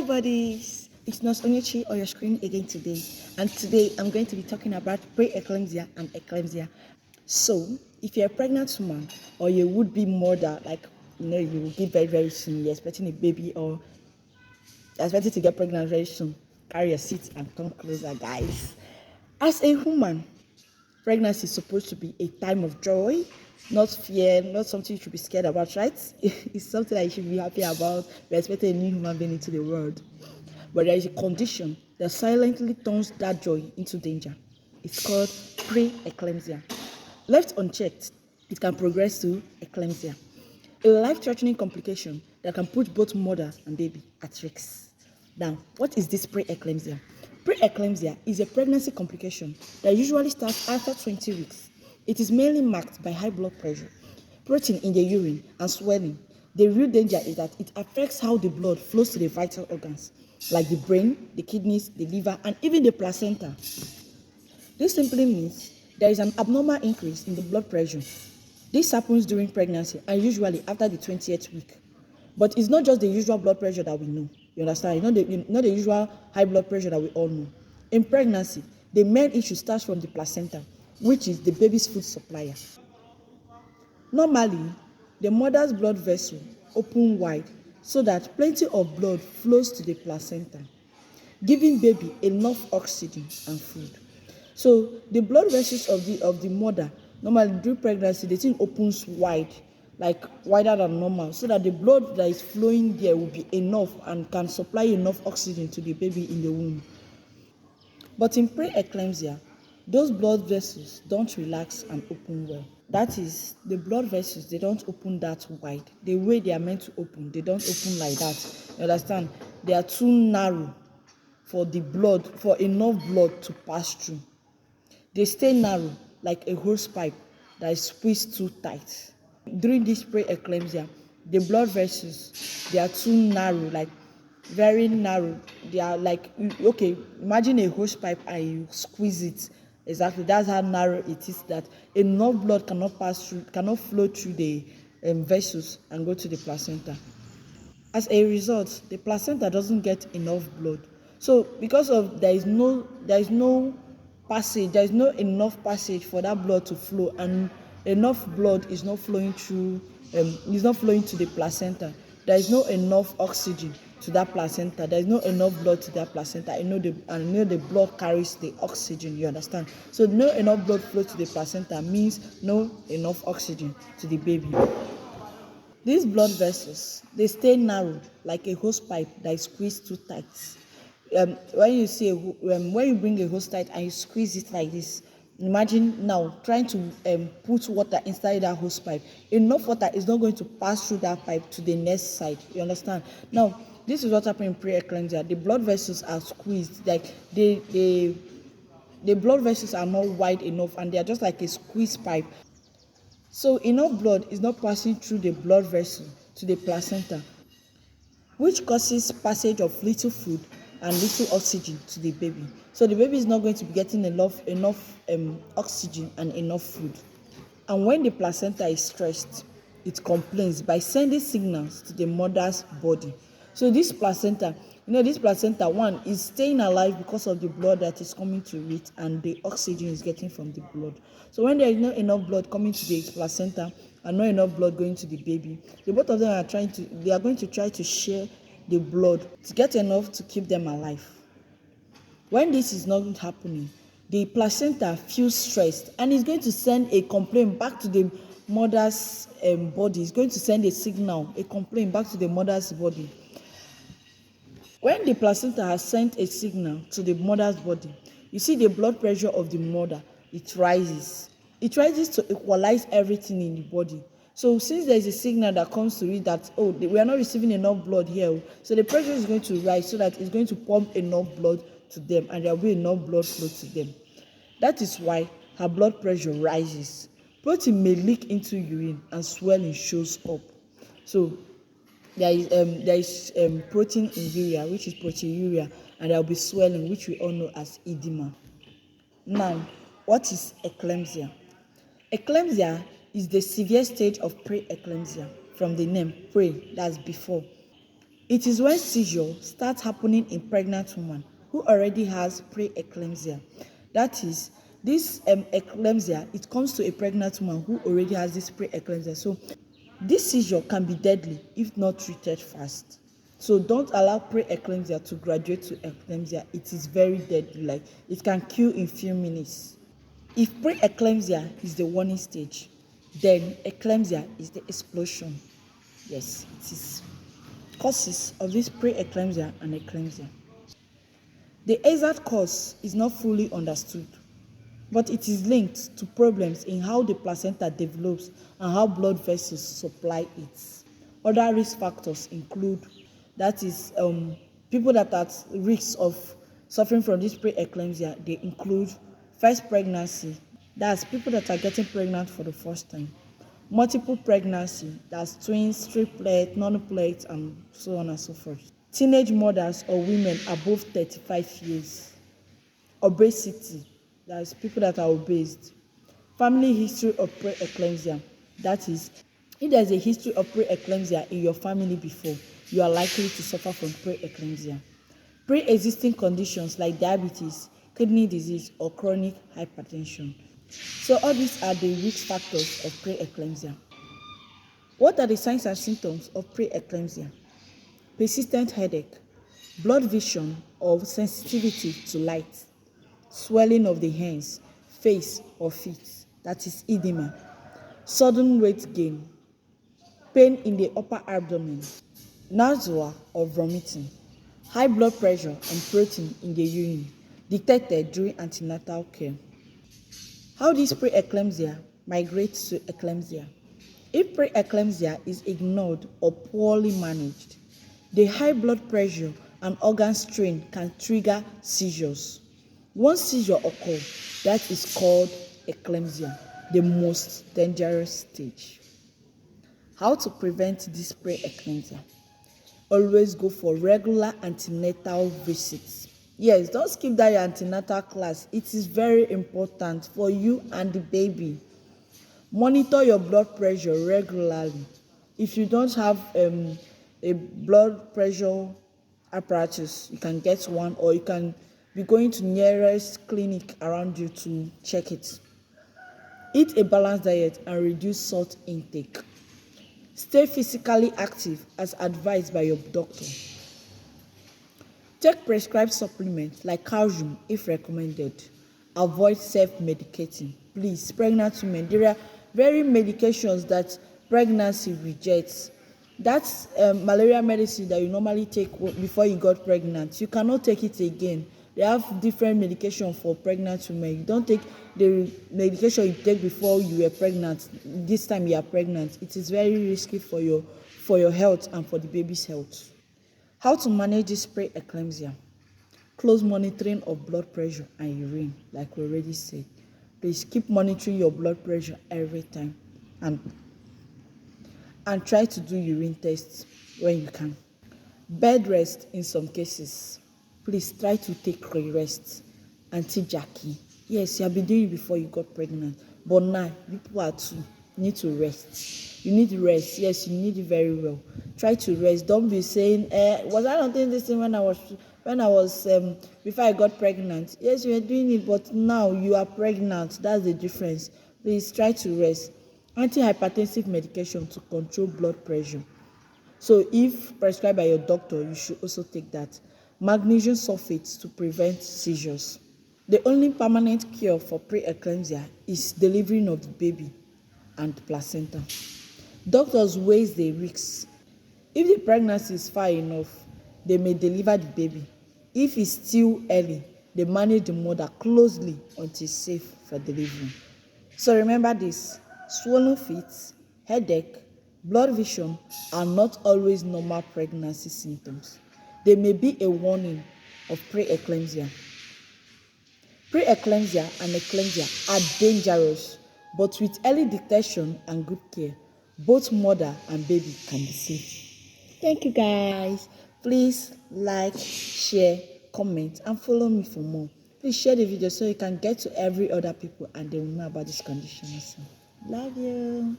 buddies, it's Nurse Onyechi on your screen again today, and today I'm going to be talking about pre-eclampsia and eclampsia. So, if you're a pregnant woman or you would be mother, like you will give very very soon, you're expecting a baby or you're expecting to get pregnant very soon, carry your seat and come closer, guys. As a woman, pregnancy is supposed to be a time of joy, not fear, not something you should be scared about, right? It's something that you should be happy about. We're expecting a new human being into the world. But there is a condition that silently turns that joy into danger. It's called pre-eclampsia. Left unchecked, it can progress to eclampsia, a life-threatening complication that can put both mother and baby at risk. Now, what is this pre-eclampsia? Pre-eclampsia is a pregnancy complication that usually starts after 20 weeks. It is mainly marked by high blood pressure, protein in the urine, and swelling. The real danger is that it affects how the blood flows to the vital organs, like the brain, the kidneys, the liver, and even the placenta. This simply means there is an abnormal increase in the blood pressure. This happens during pregnancy and usually after the 20th week. But it's not just the usual blood pressure that we know. You understand? It's not the usual high blood pressure that we all know. In pregnancy, the main issue starts from the placenta, which is the baby's food supplier. Normally, the mother's blood vessel open wide so that plenty of blood flows to the placenta, giving baby enough oxygen and food. So the blood vessels of the mother, normally during pregnancy, the thing opens wide, like wider than normal, so that the blood that is flowing there will be enough and can supply enough oxygen to the baby in the womb. But in pre-eclampsia, those blood vessels don't relax and open well. That is, the blood vessels, they don't open that wide. The way they are meant to open, they don't open like that. You understand? They are too narrow for enough blood to pass through. They stay narrow like a hose pipe that is squeezed too tight. During this pre-eclampsia, the blood vessels, they are too narrow, like very narrow. They are like, okay, imagine a hose pipe and you squeeze it. Exactly, that's how narrow it is, that enough blood cannot flow through the vessels and go to the placenta. As a result, the placenta doesn't get enough blood. So because of there is no passage, there is no enough passage for that blood to flow, and enough blood is not flowing through, is not flowing to the placenta. There is no enough oxygen to that placenta. There is no enough blood to that placenta. I know the blood carries the oxygen. You understand? So no enough blood flow to the placenta means no enough oxygen to the baby. These blood vessels, they stay narrow like a hose pipe that is squeezed too tight. When you bring a hose tight and you squeeze it like this, imagine now trying to put water inside that hose pipe. Enough water is not going to pass through that pipe to the next side. You understand? Now, this is what happened in pre-eclampsia. The blood vessels are squeezed, like the blood vessels are not wide enough, and they are just like a squeeze pipe. So enough blood is not passing through the blood vessel to the placenta, which causes passage of little food and little oxygen to the baby. So the baby is not going to be getting enough oxygen and enough food. And when the placenta is stressed, it complains by sending signals to the mother's body. So this placenta, one is staying alive because of the blood that is coming to it and the oxygen is getting from the blood. So when there is not enough blood coming to the placenta and not enough blood going to the baby, the both of them are going to try to share the blood to get enough to keep them alive. When this is not happening, the placenta feels stressed and is going to send a complaint back to the mother's body. It's going to send a signal, a complaint back to the mother's body. When the placenta has sent a signal to the mother's body, you see the blood pressure of the mother, it rises. It rises to equalize everything in the body. So since there is a signal that comes to it that, oh, we are not receiving enough blood here, so the pressure is going to rise so that it's going to pump enough blood to them and there will be enough blood flow to them. That is why her blood pressure rises. Protein may leak into urine and swelling shows up. So there is protein in urea, which is proteinuria, and there will be swelling, which we all know as edema. Now, what is eclampsia? Eclampsia is the severe stage of pre-eclampsia. From the name, pre, that's before. It is when seizure starts happening in pregnant woman who already has preeclampsia. That is, this eclampsia, it comes to a pregnant woman who already has this preeclampsia. So this seizure can be deadly if not treated fast. So don't allow preeclampsia to graduate to eclampsia. It is very deadly, like it can kill in few minutes. If preeclampsia is the warning stage, then eclampsia is the explosion. Yes, it is. Causes of this preeclampsia and eclampsia. The exact cause is not fully understood, but it is linked to problems in how the placenta develops and how blood vessels supply it. Other risk factors include, that is, people that are at risk of suffering from this preeclampsia, they include first pregnancy, that's people that are getting pregnant for the first time, multiple pregnancy, that's twins, triplets, non-plets, and so on and so forth. Teenage mothers or women above 35 years. Obesity, that's people that are obese. Family history of preeclampsia, that is, if there's a history of preeclampsia in your family before, you are likely to suffer from preeclampsia. Pre-existing conditions like diabetes, kidney disease, or chronic hypertension. So all these are the risk factors of preeclampsia. What are the signs and symptoms of preeclampsia? Persistent headache, blurred vision or sensitivity to light, swelling of the hands, face, or feet, that is edema, sudden weight gain, pain in the upper abdomen, nausea or vomiting, high blood pressure and protein in the urine, detected during antenatal care. How this preeclampsia migrates to eclampsia? If preeclampsia is ignored or poorly managed, the high blood pressure and organ strain can trigger seizures. Once seizure occurs, that is called eclampsia, the most dangerous stage. How to prevent this preeclampsia? Always go for regular antenatal visits. Yes, don't skip that your antenatal class. It is very important for you and the baby. Monitor your blood pressure regularly. If you don't have a blood pressure apparatus, you can get one, or you can be going to nearest clinic around you to check it. Eat a balanced diet and reduce salt intake. Stay physically active as advised by your doctor. Take prescribed supplements like calcium if recommended. Avoid self-medicating. Please, pregnant women, there are very medications that pregnancy rejects. That's malaria medicine that you normally take before you got pregnant. You cannot take it again. They have different medication for pregnant women. You don't take the medication you take before you were pregnant. This time you are pregnant. It is very risky for your health and for the baby's health. How to manage this preeclampsia? Close monitoring of blood pressure and urine, like we already said. Please keep monitoring your blood pressure every time, and try to do urine tests when you can. Bed rest in some cases. Please try to take rest. Auntie Jackie, yes, you have been doing it before you got pregnant, but now people are too need to rest. You need rest. Yes, you need it very well. Try to rest. Don't be saying, was I not doing this thing when I was before I got pregnant? Yes, you were doing it, but now you are pregnant. That's the difference. Please try to rest. Antihypertensive medication to control blood pressure. So if prescribed by your doctor, you should also take that. Magnesium sulfate to prevent seizures. The only permanent cure for preeclampsia is delivering of the baby and placenta. Doctors weigh the risks. If the pregnancy is far enough, they may deliver the baby. If it's still early, they manage the mother closely until safe for delivery. So remember this: swollen feet, headache, blurred vision are not always normal pregnancy symptoms. They may be a warning of preeclampsia. Preeclampsia and eclampsia are dangerous, but with early detection and good care, both mother and baby can be saved. Thank you guys. Please like, share, comment, and follow me for more. Please share the video so you can get to every other people and they will know about this condition also. Love you.